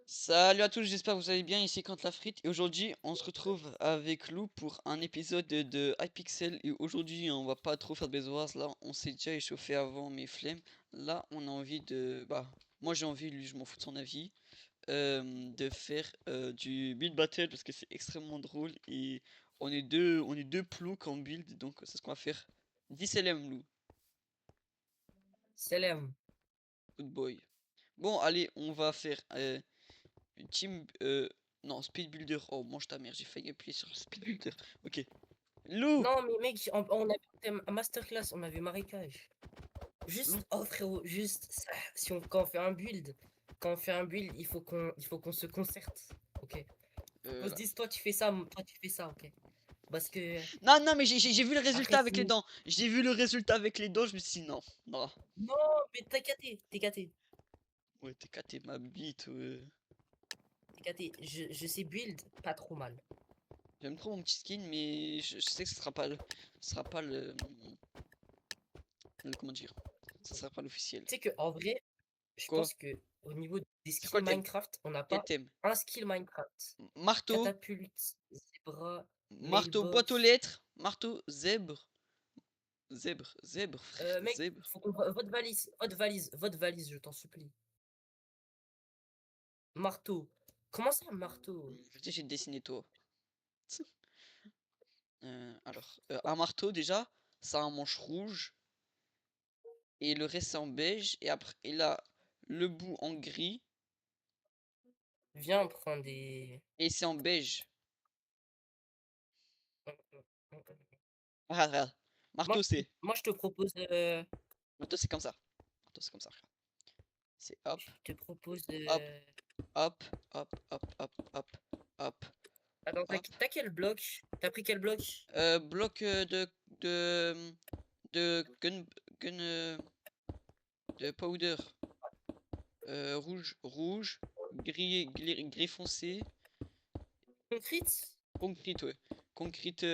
Salut à tous, j'espère que vous allez bien, ici Quand la frite et aujourd'hui on se retrouve avec Lou pour un épisode de Hypixel et aujourd'hui on va pas trop faire de besoins, là on s'est déjà échauffé avant mes flemmes, là on a envie de, moi j'ai envie, lui je m'en fous de son avis, de faire du build battle parce que c'est extrêmement drôle et on est deux ploucs en build donc c'est ce qu'on va faire. 10 LM Lou, Selem. good boy. Bon allez on va faire Team. Non, Speed Builder. Oh, mange ta mère, j'ai failli appuyer sur Speed Builder. Ok. Lou! Non, mais mec, on a fait un masterclass, on avait marécage. Lou. Juste, oh frérot, juste, si on, quand on fait un build, il faut qu'on se concerte, ok? On se Là. dise, toi tu fais ça, ok? Parce que Non, non, mais j'ai vu le après résultat avec les sinon, dents. J'ai vu le résultat avec les dents, je me suis dit non. Non. non, mais t'es caté, Ouais, t'es caté ma bite. t'es caté. Je sais build pas trop mal. J'aime trop mon petit skin, mais je sais que ce sera pas le. Ce sera pas comment dire? Ça sera pas l'officiel. Tu sais que en vrai, je Quoi? pense que au niveau des C'est quoi skills le thème? Minecraft, on n'a Quel pas thème? un skill Minecraft. Marteau. Catapulte, zebra, Marteau, boîte aux mailbox. lettres. Marteau, zèbre. Zèbre, zèbre, frère, Mec, zèbre. faut qu'on votre valise, je t'en supplie. Marteau. Comment ça, marteau? J'ai dessiné toi. Un marteau déjà, ça a un manche rouge et le reste c'est en beige et après il a le bout en gris Viens prendre des. et c'est en beige. Regarde, regarde. Moi, Marteau c'est, moi, je te propose. marteau c'est comme ça. Marteau c'est comme ça. Regarde. C'est hop, Je te propose. hop, hop, hop, hop, hop, hop, hop, Attends, hop. t'as quel bloc? T'as pris quel bloc? Bloc de gun, gun de powder. Rouge, rouge, gris foncé. Concrete? Concrete, ouais. Concrete,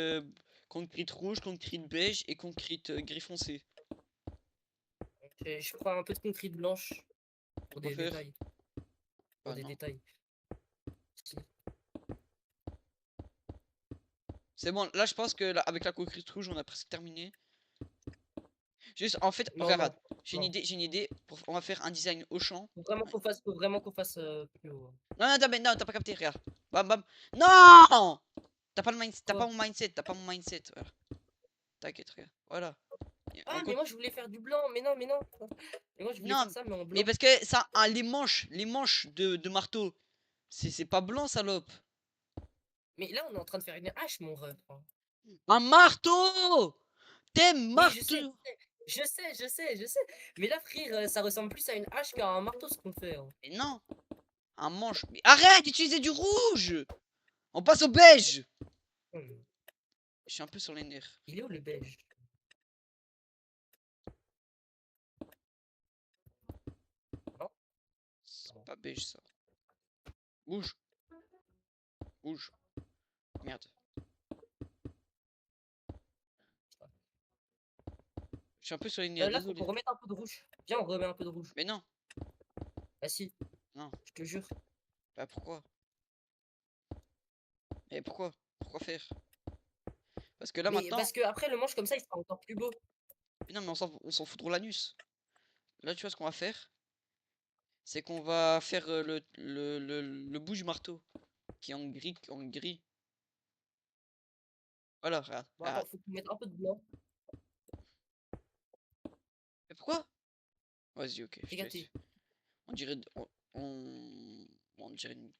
concrete rouge, concrete beige et concrete gris foncé. Je prends un peu de concrete blanche pour Pourquoi des faire? détails. Pour Ah des non. détails. Si. C'est bon, là je pense que là, avec la concrete rouge on a presque terminé. Juste, en fait, Non, non, regarde, non. j'ai une idée. On va faire un design au champ. Faut vraiment qu'on fasse plus haut. Non, non, mais non, t'as pas capté, regarde. Bam, bam. Non! T'as pas Quoi? mon mindset, t'as pas mon mindset. Voilà. T'inquiète, regarde. Voilà. Et on Ah, mais compte. moi, je voulais faire du blanc. Mais non, mais non. Mais moi, je voulais faire Non, ça, mais en mais blanc. parce que ça, hein, les manches de marteau, c'est pas blanc, salope. Mais là, on est en train de faire une hache, mon ref. Un marteau! T'aimes Oui, je sais, marteau? je sais. Mais là, frère, ça ressemble plus à une hache qu'à un marteau, ce qu'on fait, hein. Mais non, un manche. Mais arrête d'utiliser du rouge! On passe au beige! Hmm. Je suis un peu sur les nerfs. Il est où le beige? Non? C'est pas beige ça. Bouge, bouge. Merde. Je suis un peu sur les nerfs, Là, faut qu'on désolé. remette un peu de rouge. Viens, on remet un peu de rouge. Mais non, Ah si, non. je te jure. Bah pourquoi? Mais pourquoi? Pourquoi faire? Parce que là Mais maintenant. parce que après le manche comme ça, il sera encore plus beau. Mais non, mais on s'en fout de l'anus. Là, tu vois ce qu'on va faire? C'est qu'on va faire le bout du marteau. Qui est en gris, en gris. Voilà, regarde, Bon, attends, regarde. faut qu'on mette un peu de blanc. Mais pourquoi? Vas-y, ok, T'es je te laisse. gâté. On dirait. On dirait une.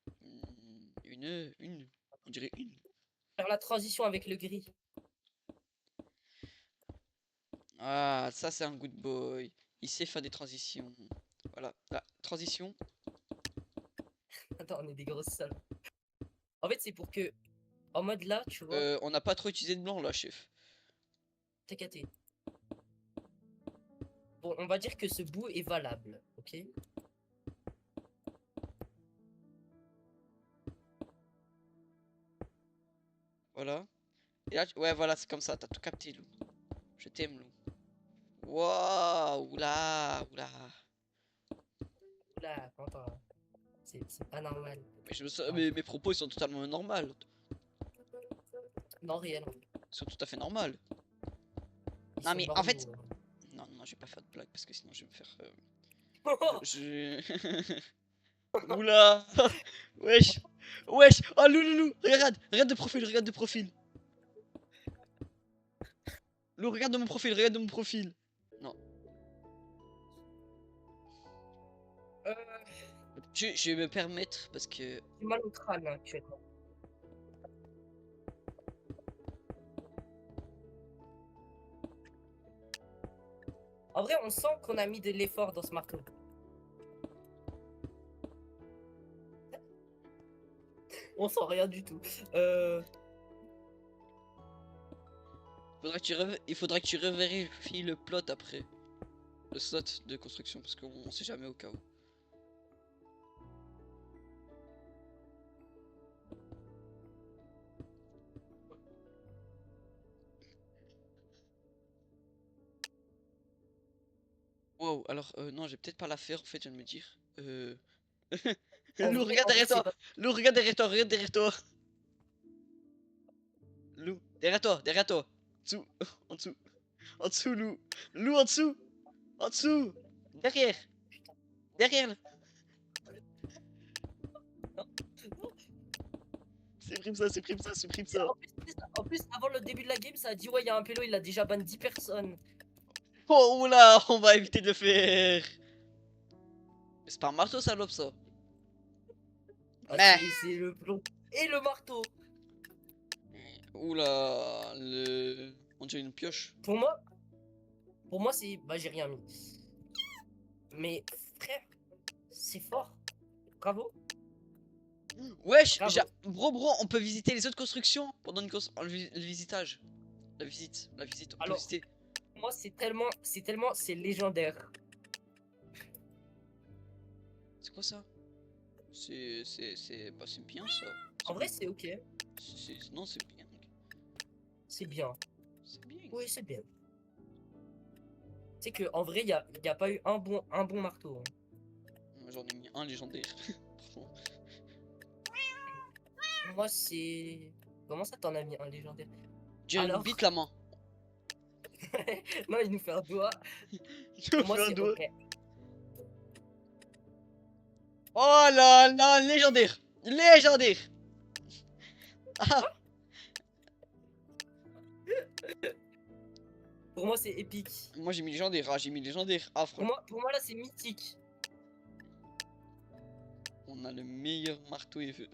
On dirait une. Faire la transition avec le gris. Ah, ça c'est un good boy. Il sait faire des transitions. Voilà, la transition. Attends, on est des grosses salles. En fait, c'est pour que, en mode là, tu vois, On n'a pas trop utilisé de blanc là, chef. t'es gâté. Bon, on va dire que ce bout est valable, ok? Voilà. Et là, ouais, voilà, c'est comme ça. T'as tout capté, Lou. Je t'aime, Lou. Waouh, oula, oula. Là, attends. C'est pas normal. Mais mes propos ils sont totalement normaux. Non, réellement. Ils sont tout à fait normaux. Ils Non, sont mais en normaux, fait- hein. Non, non, je vais pas faire de blague parce que sinon je vais me faire. Oh, Je. Oula. Wesh. Wesh. Oh, Lou. Regarde. Regarde de profil. Regarde de profil. Lou, regarde de mon profil. Regarde de mon profil. euh, Je vais me permettre parce que. j'ai mal au crâne là, actuellement. En vrai, on sent qu'on a mis de l'effort dans ce marteau. On sent rien du tout. Il faudra que tu revérifies le plot après. Le slot de construction parce qu'on sait jamais au cas où. Wow, alors non, j'ai peut-être pas la faire en fait, je viens de me dire. En Lou, vrai, regarde en vrai, derrière c'est toi. pas- Lou, regarde derrière toi, regarde derrière toi. Lou, derrière toi, derrière toi. Dessous, en dessous, en dessous, Lou. Lou, en dessous, en dessous. Derrière, derrière. Là. Supprime ça. En plus, avant le début de la game, ça a dit ouais, il y a un pélo, il a déjà ban 10 personnes. Oh oula, on va éviter de le faire. Mais c'est pas un marteau, salope, ça. Ah, Mais. c'est le plomb et le marteau. Oula, on dirait une pioche. Pour moi, c'est. Bah, j'ai rien mis. Mais frère, c'est fort. Bravo. Wesh, Bravo. bro, on peut visiter les autres constructions pendant le visitage. La visite, on peut Alors, visiter. Moi, c'est légendaire. C'est quoi ça? Bah, c'est bien ça. En vrai, c'est ok. Non, c'est bien. C'est bien. C'est bien. Oui, c'est bien. C'est que en vrai, y a pas eu un bon marteau. Hein. Moi, j'en ai mis un légendaire. Pardon. Moi, c'est. Comment ça, t'en as mis un légendaire? J'ai une Alors bite la main. Non, il nous fait un doigt. Je Moi, fais un c'est doigt. ok. Oh là là, légendaire. Légendaire. Ah, Pour moi, c'est épique. moi j'ai mis légendaire. Ah, j'ai mis légendaire. Ah, frère. Pour moi, là, c'est mythique. On a le meilleur marteau ever.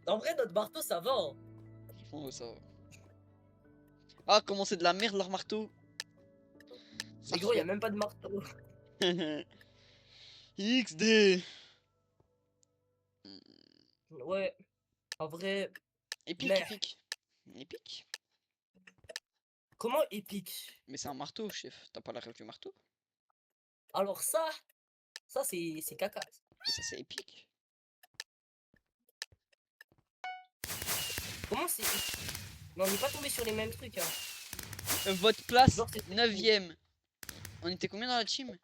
En vrai, notre marteau, ça va. Hein. Franchement, ça va. Ah, comment c'est de la merde leur marteau. Mais gros, y a même pas de marteau. XD. Ouais. En vrai, Épique, Merde. épique. comment épique? Mais c'est un marteau, chef. T'as pas la rêve du marteau? Alors ça c'est caca. Et ça, c'est épique. Comment c'est. Mais on n'est pas tombé sur les mêmes trucs. Hein. Votre place, Genre, c'est 9ème. On était combien dans la team?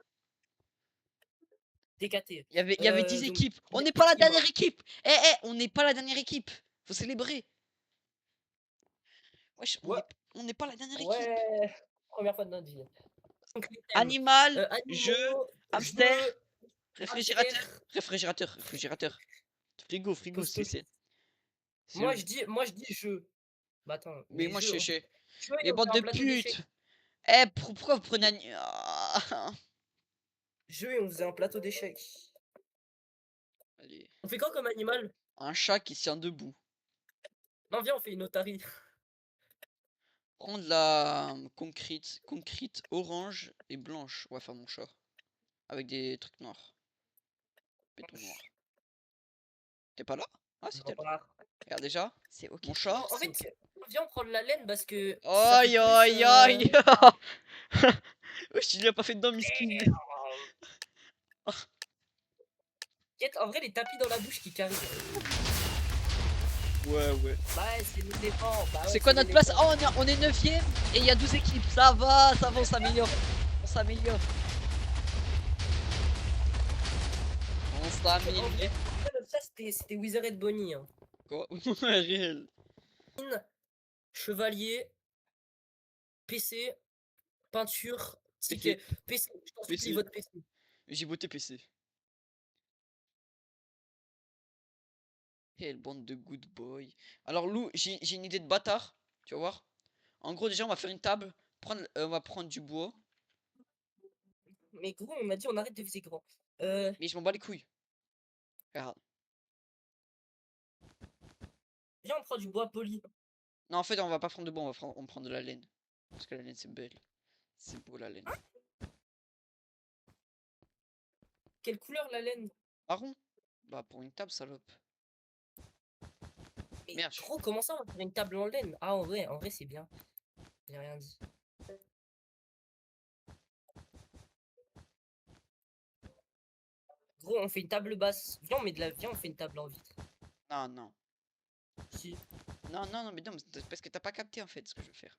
DKT. Il y avait 10 donc, équipes. On y a n'est pas la qui mort dernière équipe. On n'est pas la dernière équipe. Faut célébrer. Wesh, Ouais. on n'est pas la dernière équipe. Ouais. Première fois de notre vie. Donc, les thèmes. Animal, Animaux, jeu, hamster, jeux, réfrigérateur. hamster, Réfrigérateur. Frigo, Posto- c'est. Moi je dis jeu. Bah attends. Mais les moi je jeux, sais. jeux, et Les on bandes fait un de plateau putes. d'échecs. Pourquoi vous prenez un. Ah. Jeu et on faisait un plateau d'échecs. Allez. On fait quoi comme animal? Un chat qui se tient debout. Non, viens, on fait une otarie. Prends de la concrète orange et blanche. On va faire mon chat. Avec des trucs noirs. Béton noir. T'es pas là? Ah, On c'était là. repart. Regarde déjà. C'est ok. Mon chat. Non, en fait, viens prendre la laine parce que. Aïe aïe aïe. Wesh, tu l'as pas fait dedans, miskin. En vrai, les tapis dans la bouche qui carrient. Ouais. Bah ouais, c'est l'éléphant. Bah ouais, C'est quoi notre place? l'éléphant. Oh, on est 9ème et il y a 12 équipes. Ça va, on s'améliore. On s'améliore. 100 En 000. vrai, ça c'était Wither et Bonnie. Hein. Quoi? Ouais, réel. Chevalier, PC, peinture, PC, ticket. PC, je t'en supplie, PC. votre PC. J'ai voté PC. Quelle bande de good boy. Alors Lou, j'ai une idée de bâtard. Tu vas voir. En gros, déjà, on va faire une table. On va prendre du bois. Mais gros, on m'a dit on arrête de viser grand. Mais je m'en bats les couilles. Regarde. Viens, on prend du bois poli. Non, en fait, on va pas prendre de bois. On va prendre de la laine. Parce que la laine, c'est belle. C'est beau, la laine. Quelle couleur la laine? Marron? Bah, pour une table, salope. Mais Merde. gros, comment ça on va faire une table en laine? Ah, en vrai, c'est bien. J'ai rien dit. Gros, on fait une table basse. Viens, on met de la... Viens, on fait une table en vitre. Non, non. Si. Non, non, non, mais non, mais c'est parce que t'as pas capté, en fait, ce que je veux faire.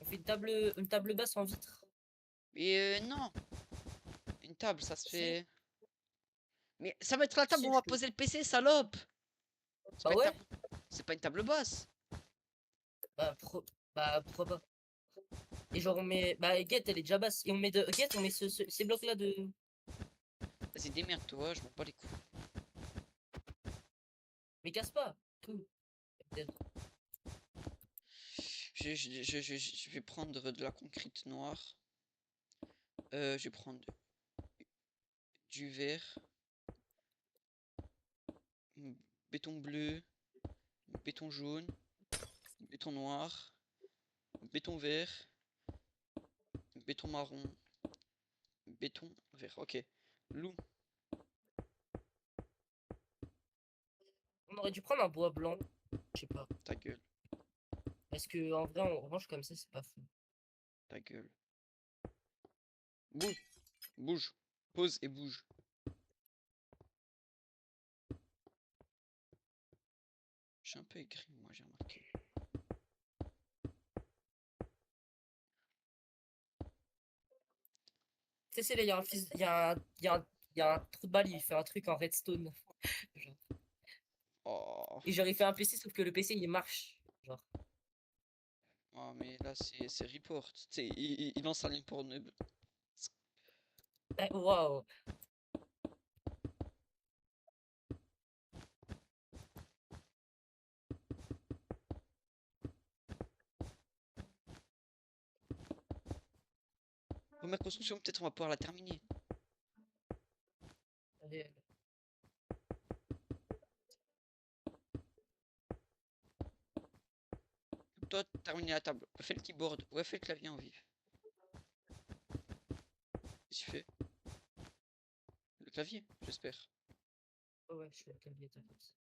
On fait une table basse en vitre. Mais non. Une table, ça se Si. fait... Mais ça va être la table où Si, on je va te- poser le PC, salope. C'est Bah pas une ouais? table... C'est pas une table basse. Bah, pourquoi pas? Et genre, on met. Bah, Get, elle est déjà basse. Et on met de. Get, on met ces blocs-là de. Vas-y, démerde-toi, je m'en bats les couilles. Mais casse pas. Tout. Je vais prendre de la concrète noire. Je vais prendre du vert. Béton bleu. Béton jaune. Béton noir. Béton vert. Béton marron. Béton vert. Ok. Loup, On aurait dû prendre un bois blanc. Je sais pas. ta gueule. Parce que en vrai, on range comme ça, c'est pas fou. Ta gueule. Bouge. Bouge. Pose et bouge. Je suis un peu aigri, moi, j'ai remarqué. Tu sais, là, il y a un fils. Il y a un trou de balle, il fait un truc en redstone. Genre. Oh. Et genre, il fait un PC, sauf que le PC, il marche. Genre. Oh, mais là, c'est report. Tu sais, il lance un lien pour noob. Waouh. Première construction, peut-être on va pouvoir la terminer. Allez. Toi, terminer la table. Fais le keyboard. Ouais, fais le clavier en vif. Qu'est-ce que tu fais? Le clavier, j'espère. Oh ouais, je fais le clavier, t'inquiète.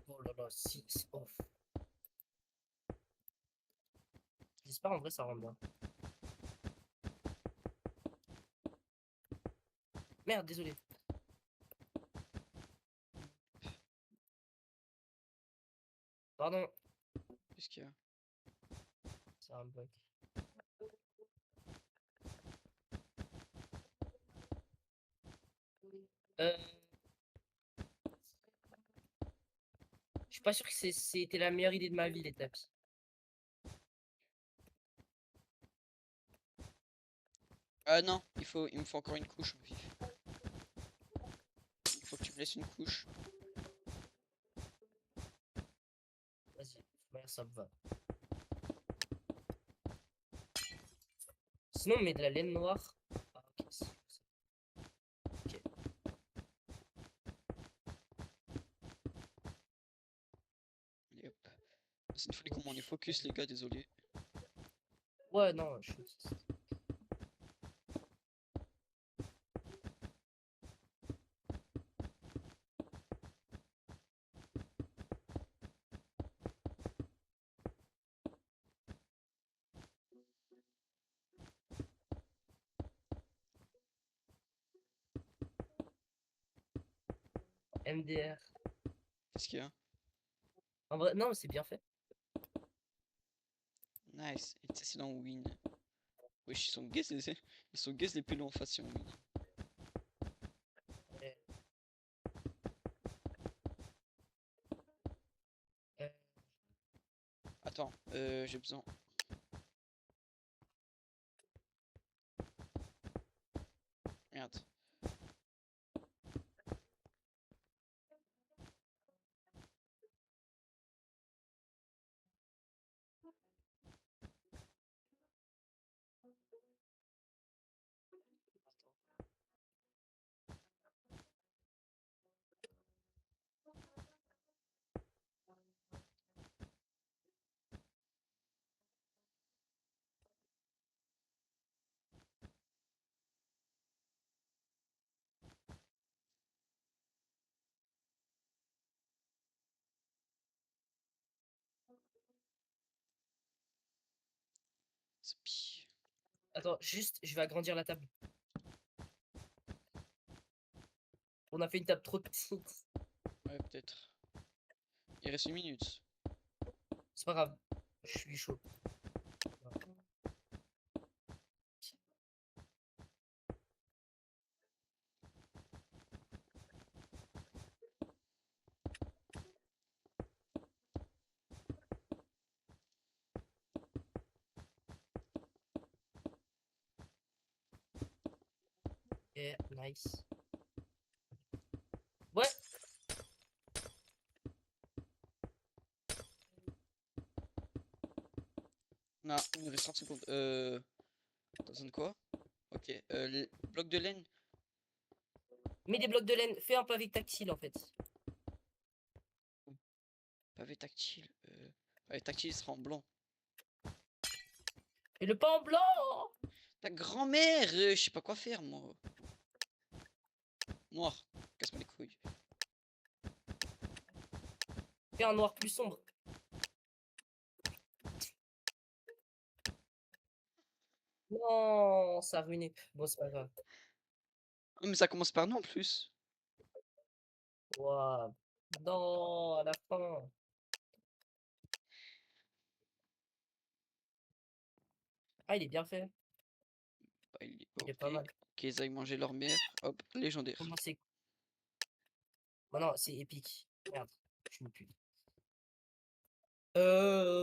Oh là là, si, c'est off. J'espère en vrai ça rend bien. Merde, désolé. Pardon, Qu'est-ce qu'il y a? c'est un bug. Euh... Je suis pas sûr que c'était la meilleure idée de ma vie, les tapis. Ah non, il me faut encore une couche au vif. Il faut que tu me laisses une couche. Vas-y, ouais, ça me va. Sinon, on met de la laine noire. Ah, ok, ok. Allez hop. Cette fois comment on est focus les gars, désolé. Ouais, non, je suis... MDR. Qu'est-ce qu'il y a? En vrai, non, mais c'est bien fait. Nice. Et c'est dans Win. Wesh, ils sont gays, ils sont gays les plus longs en face si on win. Euh, euh, Attends, j'ai besoin. Merde. Spi. Attends, juste, je vais agrandir la table. On a fait une table trop petite. Ouais, peut-être. Il reste 1 minute. C'est pas grave, je suis chaud. Yeah, nice. Ouais, Non, il nous reste 30 secondes. T'as besoin de quoi? Ok. Bloc de laine. mets des blocs de laine, fais un pavé tactile en fait. Pavé tactile. Pavé tactile il sera en blanc. Et le pas en blanc! Ta grand-mère, je sais pas quoi faire moi. Noir. Casse-moi les couilles. Fais un noir plus sombre. Non, ça a ruiné. Bon, c'est pas grave. Oh, mais ça commence par nous en plus. Waouh. Non, à la fin. Ah, il est bien fait. Bah, il est Il est pas OP. mal. Qu'ils aillent manger leur mère. Hop, légendaire. Comment c'est. Bah non, c'est épique. Merde, je me pue.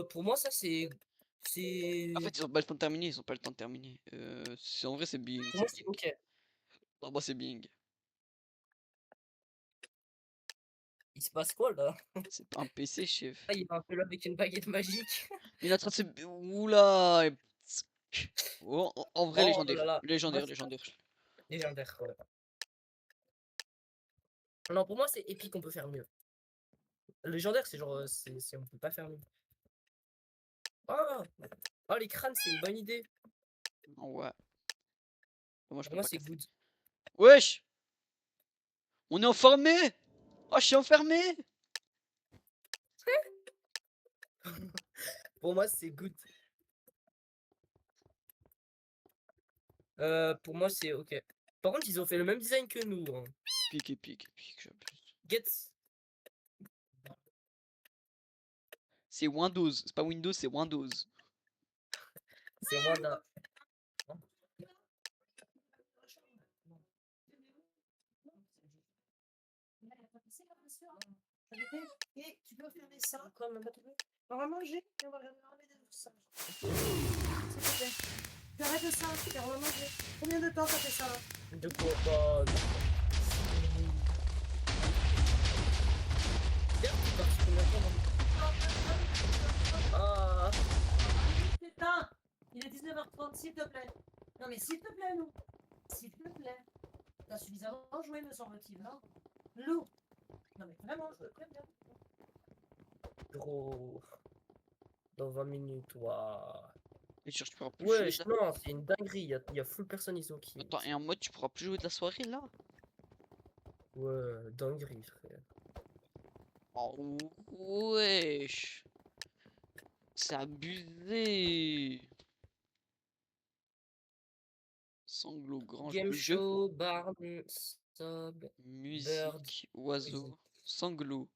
Pour moi, ça c'est. En C'est. fait, ils ont pas le temps de terminer. Ils ont pas le temps de terminer. En vrai, c'est Bing. Pour C'est moi, c'est Bing. ok. Pour moi, c'est Bing. Il se passe quoi là? C'est pas un PC, chef. Ah, il est un peu là avec une baguette magique. Il est en train de se. Oula! Oh, en vrai, Oh là légendaire. là. Moi, Légendaire, c'est légendaire. légendaire, ouais. Non, pour moi, c'est épique, on peut faire mieux. Légendaire, c'est genre. On peut pas faire mieux. Oh! Oh, les crânes, c'est une bonne idée. Oh, ouais. Moi, je Pour peux moi, pas c'est casser. good. Wesh! On est enfermé! Oh, je suis enfermé! Pour moi, c'est good. Pour moi, c'est ok. Par contre, ils ont fait le même design que nous, hein. Épique, épique, épique, j'abuse. Get. C'est Windows. C'est pas Windows, c'est Windows. C'est Wanda. Et tu peux fermer ça. On va manger et on va regarder des ça. S'il te plaît. Tu arrêtes ça, on va manger. Combien de temps ça fait ça là? De quoi? Bah. Ah. Putain, il est 19h30, s'il te plaît. Non mais s'il te plaît, Lou. S'il te plaît. T'as suffisamment joué, me semble-t-il, non? Lou. Non mais vraiment, je veux très bien. Gros. Dans 20 minutes, waouh. Et genre, tu pourras plus jouer Ouais, de la... non, c'est une dinguerie. Il y a full personne, ils sont qui. Attends, et en mode, tu pourras plus jouer de la soirée, là? Ouais, dinguerie, frère. Oh, wesh! C'est abusé! Sanglot, grange Game de jeu. show, barn, sub, bird, Musique, poison. oiseau, sanglot.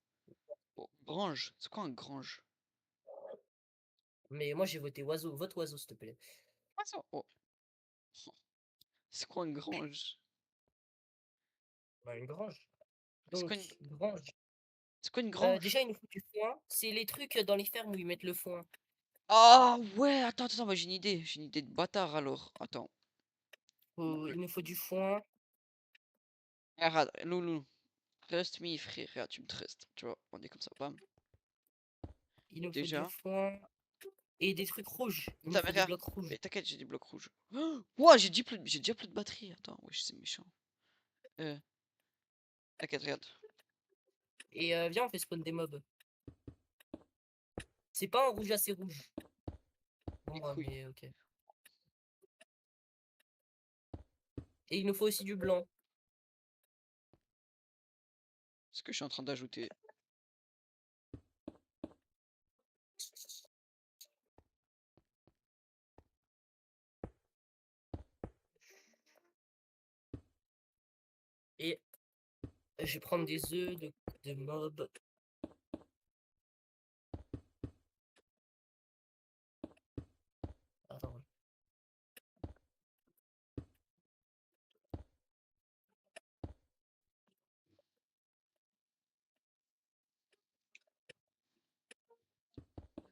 Oh, Grange. C'est quoi un grange? Mais moi j'ai voté oiseau. Vote oiseau, s'il te plaît. Ah, ça. Oh. C'est quoi une grange? Bah, une grange. C'est Donc, quoi une, grange. c'est quoi une grange? Déjà, il nous faut du foin. C'est les trucs dans les fermes où ils mettent le foin. Ah ouais, attends, moi j'ai une idée. J'ai une idée de bâtard alors. Attends. Il nous faut du foin. Regarde, Loulou. Trust me, frère. Regarde, tu me trustes. Tu vois, on est comme ça. Bam. Il nous faut du Déjà. foin. Et des trucs rouges. Il nous Putain, mais faut des regarde. blocs rouges. Mais t'inquiète, j'ai des blocs rouges. Ouah, j'ai déjà plus de batterie. Attends, wesh, c'est méchant. T'inquiète, regarde. Et viens, on fait spawn des mobs. C'est pas un rouge assez rouge. Bon, Les bah, couilles. mais ok. Et il nous faut aussi du blanc. Ce que je suis en train d'ajouter. Et je vais prendre des œufs de mobs. Attends.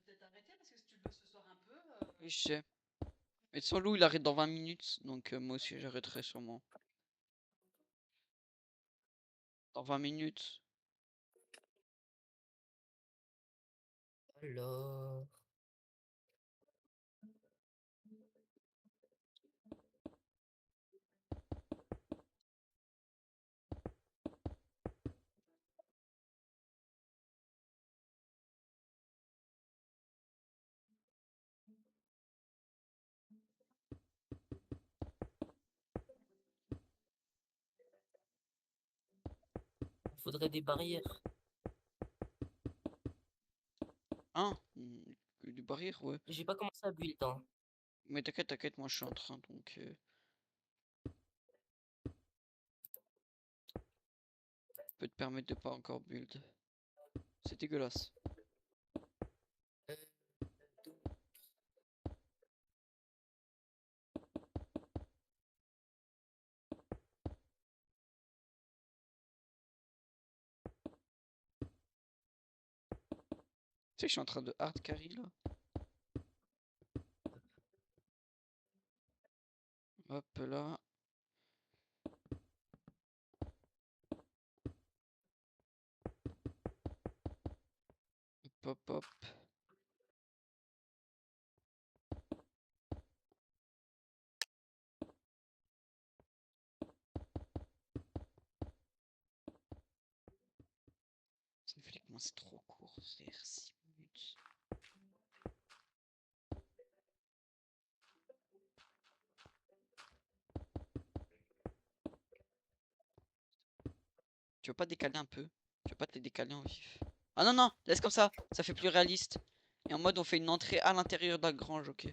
Peut-être arrêter parce que si tu le veux ce soir un peu. Oui, je sais. Mais sans loup, il arrête dans 20 minutes. Donc moi aussi, j'arrêterai sûrement. Dans 20 minutes. Alors. Il faudrait des barrières. Hein? Des barrières, ouais. J'ai pas commencé à build, hein. Mais t'inquiète, moi je suis en train donc. Peut te permettre de pas encore build. C'est dégueulasse. Euh, Tu sais, je suis en train de hard carry là. Hop là. Hop hop hop. Ça me fait que moi c'est trop court, frère. 6 minutes. Tu veux pas décaler un peu? Tu veux pas te les décaler en vif? Ah non, non, laisse comme ça fait plus réaliste. Et en mode on fait une entrée à l'intérieur de la grange, ok.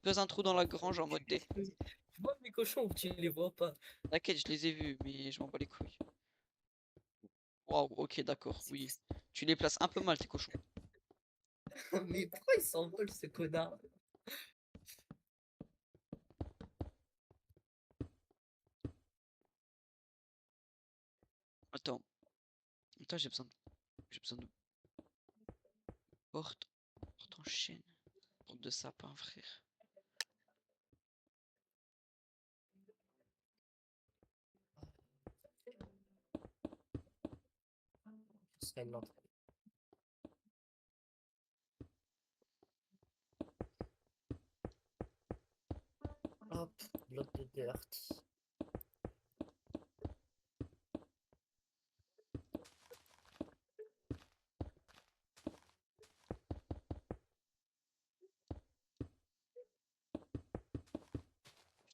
Fais un trou dans la grange en mode D. Je vois mes cochons, tu les vois pas. T'inquiète, je les ai vus, mais je m'en bats les couilles. Waouh, ok, d'accord, oui. Tu les places un peu mal tes cochons. Mais pourquoi il s'envole ce connard? Attends, attends, j'ai besoin de porte en chaîne. Porte de sapin, frère. Ce serait une entrée. Hop, bloc de dirt.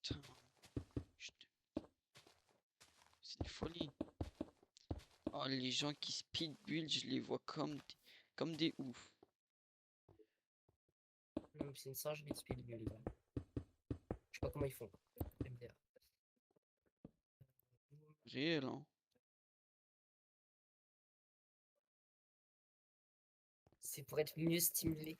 Putain, c'est une folie. Oh, les gens qui speed build, je les vois comme des oufs. Non, mais c'est une singerie de speed build. Je sais pas comment ils font. MDR. Réel, hein. C'est pour être mieux stimulé.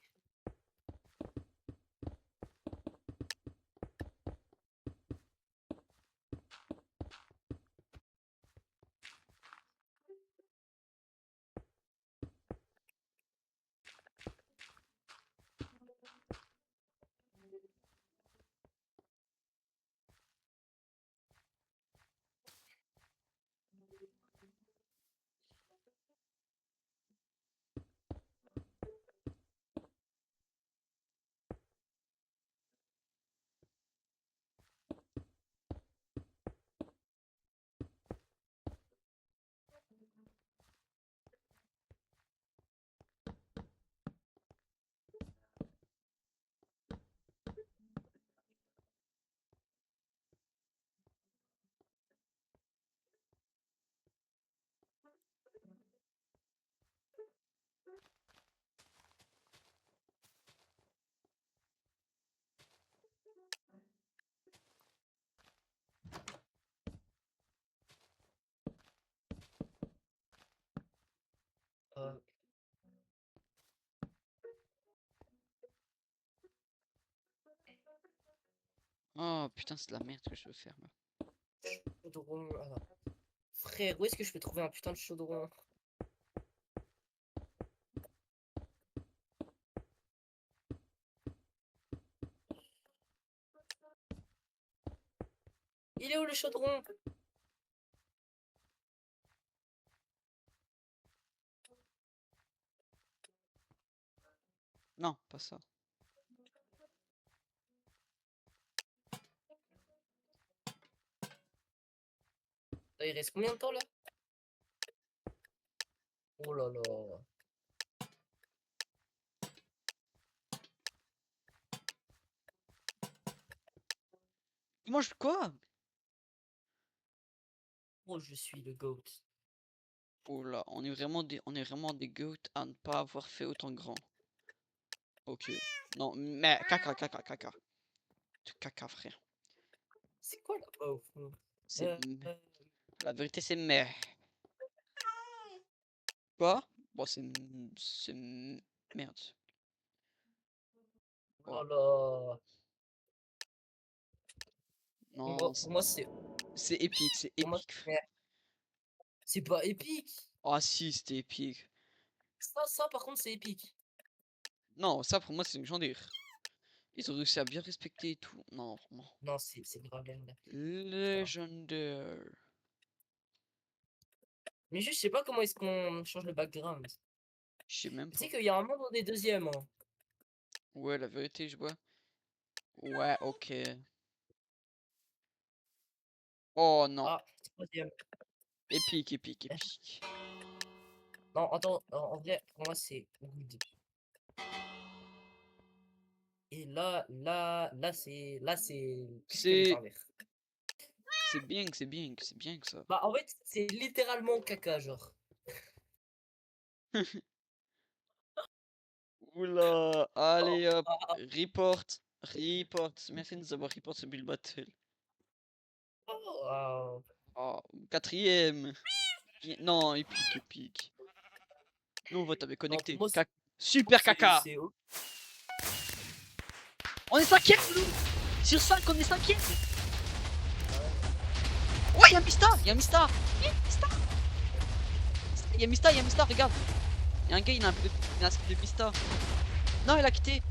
Euh, Oh putain, c'est de la merde que je veux faire là. chaudron. Ah. Frère, où est-ce que je peux trouver un putain de chaudron? Il est où le chaudron? Non, pas ça. Il reste combien de temps là? Oh là là. Moi je quoi? Oh, je suis le GOAT. Oh là, on est vraiment des goats à ne pas avoir fait autant grand. Ok. Non, mais caca, caca, caca. Du caca, frère. C'est quoi là-bas au fond? C'est Euh, m- euh, La vérité, c'est mais. Quoi? Bon, merde. oh Oh, là là. non, Pour moi, c'est c'est épique, c'est pour moi, épique. c'est pas épique. Ah si, c'était épique. Ça par contre, c'est épique. Non, ça pour moi, c'est légendaire. Ils ont réussi à bien respecter et tout. Non, vraiment. Non, c'est grave légendaire. Légendaire. Mais juste, je sais pas comment est-ce qu'on change le background. Je sais même Tu sais pas. qu'il y a un monde où des deuxièmes. Hein. Ouais, la vérité, je vois. Ouais, ok. Oh non. Ah, troisième. Épique, épique, épique. Non, attends, en vrai, pour moi, c'est good. Et là, c'est plus que C'est légendaire. c'est bien que c'est bien que c'est bien que ça. Bah, en fait, c'est littéralement caca, genre. Oula, Oh, allez hop, ah, report, report. Merci de nous avoir report ce build battle. oh, ah. Oh, quatrième. Non, épique, épique. Nous on vote avec Non, pour connecté. moi, Super caca. c'est On est cinquième, nous. Sur 5, on est cinquième. Ouais, y'a Mista, y'a Mista. Mista. Y'a Mista, y'a Mista, regarde. Y'a un gars, il a un skin de Mista. Non, il a quitté.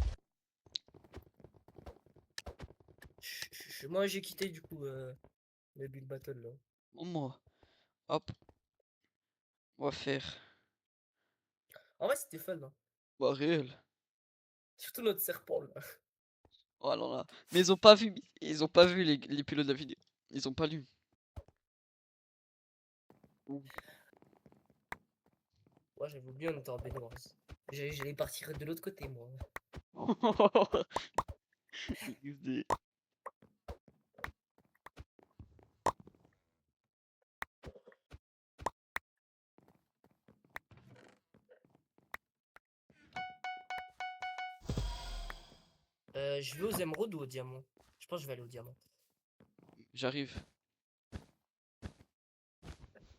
Moi, j'ai quitté, du coup, le Build Battle, là. Oh, moi. Hop, on va faire. En vrai, c'était fun, hein. Bah, réel. Surtout notre serpent, là. Oh là là. Mais ils ont pas vu les pilotes de la vidéo. Ils ont pas lu. Moi, j'avais oublié, on était en baignoire. J'allais partir de l'autre côté, moi. XD. Je vais aux émeraudes ou au diamant? Je pense que je vais aller au diamant. J'arrive.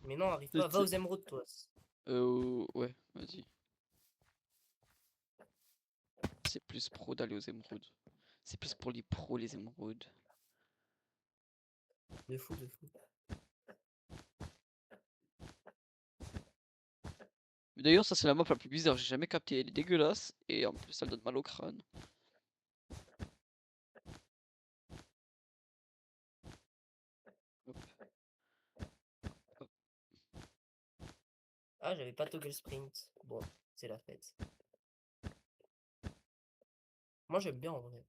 Mais non, arrive pas. Va aux émeraudes, toi. Ouais, vas-y. plus pro d'aller aux émeraudes. C'est plus pour les pros les émeraudes. De fou, de fou. Mais d'ailleurs, ça c'est la map la plus bizarre, j'ai jamais capté. Elle est dégueulasse et en plus elle donne mal au crâne. Hop. Ah, j'avais pas toggle sprint. Bon, c'est la fête. Moi, j'aime bien en vrai.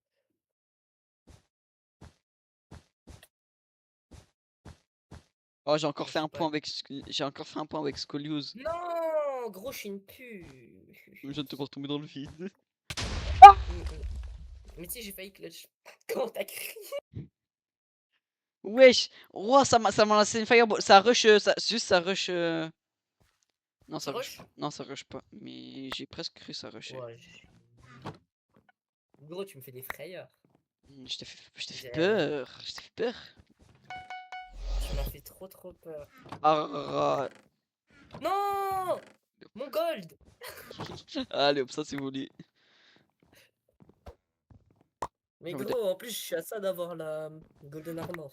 Oh, j'ai encore Je fait sais un pas. point avec j'ai encore fait un point avec Scoliose. Non, gros, je suis une pute. Je viens de te voir tomber dans le vide. Mais tu sais, j'ai failli clutch. Quand t'as crié. Wesh! Ouah, ça m'a lancé une fireball. Ça rush. Juste ça rush. Non, Ça ça rush rush? pas. Non, ça rush pas. Mais j'ai presque cru ça rushait. Ouais, gros, tu me fais des frayeurs. Je t'ai fait J'ai- peur. Je t'ai fait peur. Tu m'as fait trop peur. Ah, Non! Mon gold! allez, hop, ça c'est volé. Mais J'ai envie gros, en plus, je suis à ça d'avoir la golden armor.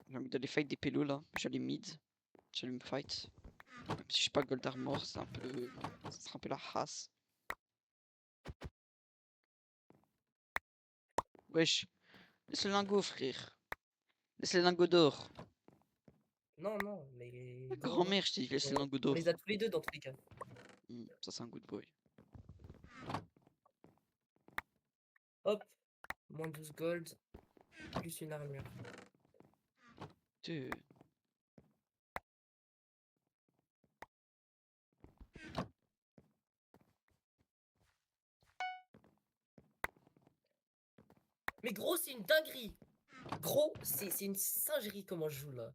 j'ai envie d'aller fight des pélos là. J'allais mid. J'allais me fight. Même si je suis pas gold armor, c'est un peu. Ça sera un peu la race. Wesh. Laisse le lingot, frère. Laisse le lingot d'or. Non, non, mais gros, Grand-mère, je t'ai dit, laisse le lingot on d'or. les a tous les deux dans tous les cas. Ça, c'est un good boy. Hop, moins 12 gold, plus une armure. Deux. Mais gros, c'est une dinguerie! Gros, c'est une singerie comment je joue là.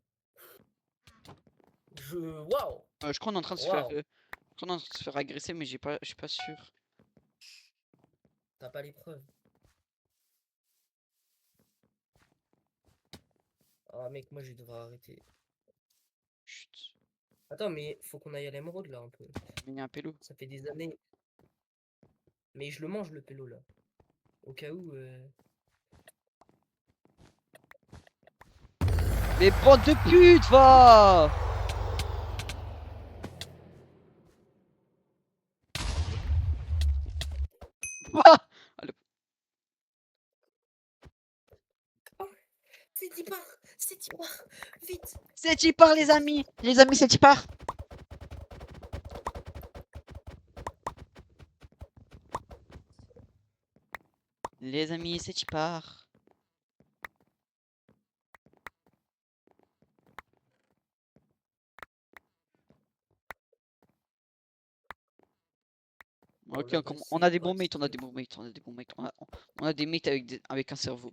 Waouh! Je crois qu'on est en train de se faire. Waouh! Je crois qu'on est en train de se faire agresser, mais je suis pas sûr. T'as pas les preuves. Ah mec, moi je vais devoir arrêter. Chut. Attends, mais faut qu'on aille à l'émeraude là un peu. Mais il y a un pélo. Ça fait des années. Mais je le mange le pélo là. Au cas où. Mais bande de pute, va! Ah, C'est 10 parts! C'est 10 parts! Vite! c'est y part, les amis! Les amis, c'est y part! Les amis, c'est y part! On Ok, l'a on a bossé, des bons hot mates, on a skill. des bons mates, on a des bons mates. On a des mates avec un cerveau.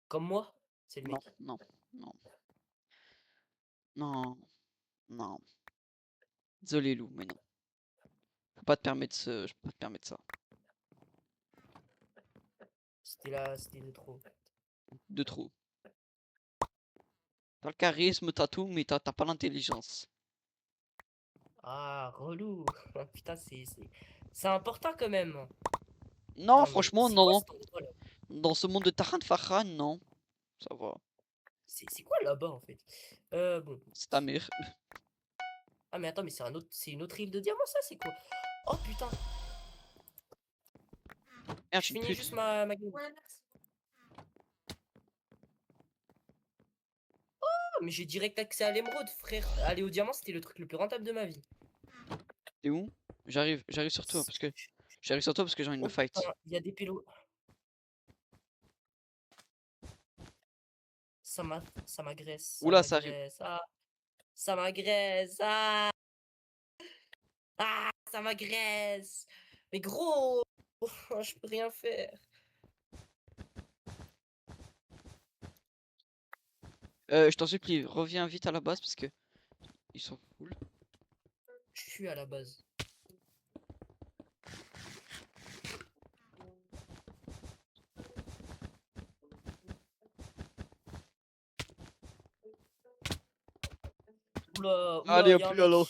Comme moi? C'est le Non, mec. non, non, non, non. Désolé, Lou, mais non. Faut pas te permettre je peux pas te permettre ça. C'était de trop. De trop. T'as le charisme, t'as tout, mais t'as pas l'intelligence. Ah, relou! Putain, c'est important quand même. Non, Attends, mais franchement, c'est quoi non. cet endroit là? Dans ce monde de Taran Farhan, non. Ça va. C'est quoi là-bas en fait? Bon. C'est ta mère. Ah mais attends, mais c'est une autre île de diamants ça, c'est quoi? Oh putain! Merde, je Je suis une finis pute. juste ma game. Ouais, merci. Ah, mais j'ai direct accès à l'émeraude, frère. Aller au diamant, c'était le truc le plus rentable de ma vie. T'es où? J'arrive sur toi parce que j'arrive sur toi parce que j'ai envie de me Oh putain, fight. il y a des pélos. Ça m'agresse, ça Oula, ça arrive. m'agresse. Ah, ça m'agresse. Ah, ah, ça m'agresse. Mais gros, je peux rien faire. Je t'en supplie, reviens vite à la base parce que ils sont full. Je suis à la base. Oula, Allez, oula, hop, y a un là, là. mec.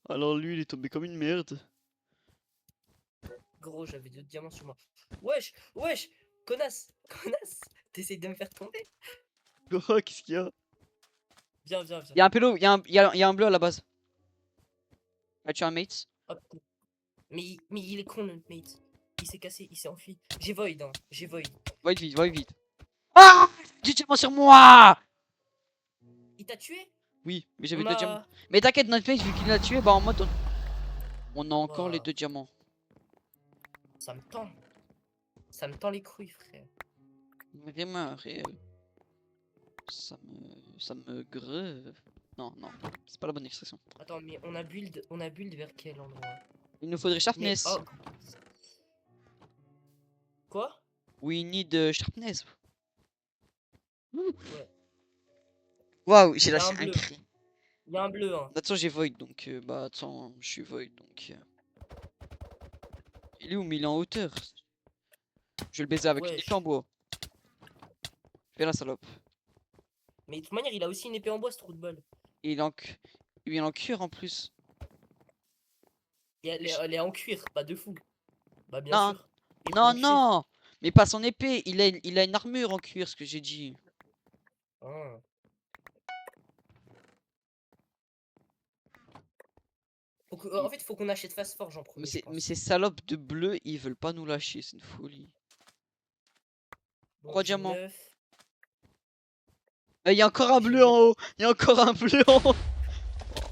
Alors lui, il est tombé comme une merde. Gros, j'avais 2 diamants sur moi. Wesh, wesh, connasse, connasse. T'essayes de me faire tomber? Oh, qu'est-ce qu'il y a? Viens, viens, viens. Il y a un pélo, il y a un bleu à la base. As-tu un mate? Hop. Mais il est con, notre mate. Il s'est cassé, il s'est enfui. J'ai void, hein. J'ai void. Va vite, va vite. Ah! Du diamant sur moi! Il t'a tué? Oui, mais j'avais On 2 diamants. a... Mais t'inquiète, notre mate, vu qu'il l'a tué, bah en mode on a encore les Ouah, 2 diamants. ça me tend. Ça me tend les couilles, frère. Vraiment réel. Ça me greve. Non, non, c'est pas la bonne expression. Attends, mais on a build vers quel endroit? Il nous faudrait Mais... sharpness. Oh. Quoi? We need sharpness. Ouais. Waouh, j'ai Il y a lâché un un bleu. cri. Il y a un bleu, hein. Attends, j'ai void donc bah attends, je suis void donc. Il est où? Mais il est en hauteur. Je vais le baiser avec une Wesh. épée en bois. Fais la salope. Mais de toute manière, il a aussi une épée en bois, ce trou de balle. Et il est en, il est en cuir en plus. Et elle est en cuir, pas de fou. Bah, bien Non, sûr. Et pour non, le cuir. non! Mais pas son épée, il a une armure en cuir, ce que j'ai dit. Ah. En fait, il faut qu'on achète Fast Forge en premier, je Mais pense. ces salopes de bleu, ils veulent pas nous lâcher, c'est une folie. Bon, 3 j'ai diamants. 9. Il y a encore un J'ai bleu en neuf. haut! Il y a encore un bleu en haut!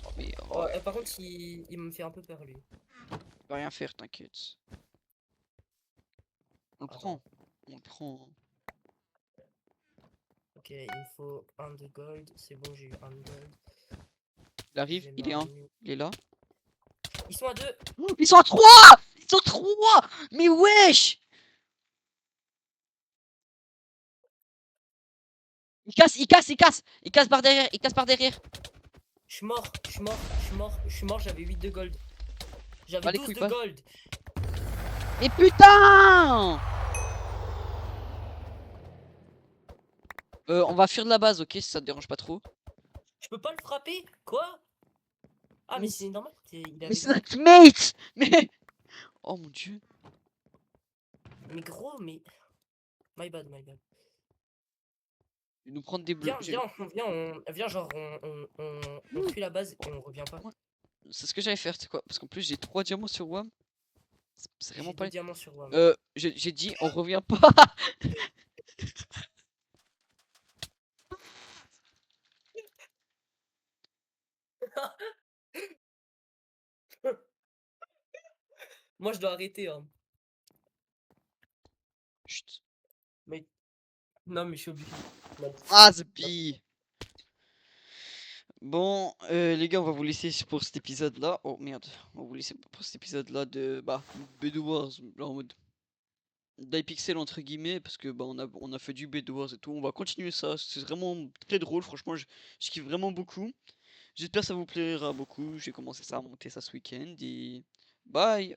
Oh, mais Oh, ouais, par contre, il me fait un peu peur, lui. il va rien faire, t'inquiète. On le prend. Attends. On le prend. Ok, il me faut un de gold. C'est bon, j'ai eu un de gold. Il arrive, J'ai il est un. marmé. Il est là. Ils sont à 2. Ils sont à 3! Ils sont 3! Mais wesh! Il casse, il casse, il casse! Il casse par derrière, il casse par derrière! Je suis mort, je suis mort, je suis mort, je suis mort, j'avais 8 de gold. J'avais Bah les 12 couilles, de pas. gold. Mais putain! On va fuir de la base, ok, si ça te dérange pas trop. Je peux pas le frapper? Quoi? Ah, mais Mais c'est normal, il Mais avait c'est gold. notre mate! Mais... Oh mon dieu. Mais gros, mais... My bad, my bad. Il nous prendre des bleus. Viens, genre, on fuit la base et on revient pas. Ouais. C'est ce que j'allais faire, c'est quoi? Parce qu'en plus j'ai 3 diamants sur WAM. C'est vraiment J'ai pas... 2 diamants sur WAM. J'ai dit on revient pas. Moi, je dois arrêter, hein. Chut. Mais... Non, mais je suis obligé. Ah, Zbi. Bon, les gars, on va vous laisser pour cet épisode-là. Oh merde, on va vous laisser pour cet épisode-là de Bed Wars, genre en mode d'Hypixel entre guillemets, parce que bah on a fait du Bed Wars et tout. On va continuer ça, c'est vraiment très drôle, franchement, je kiffe vraiment beaucoup. J'espère que ça vous plaira beaucoup. J'ai commencé ça à monter ça ce week-end et bye.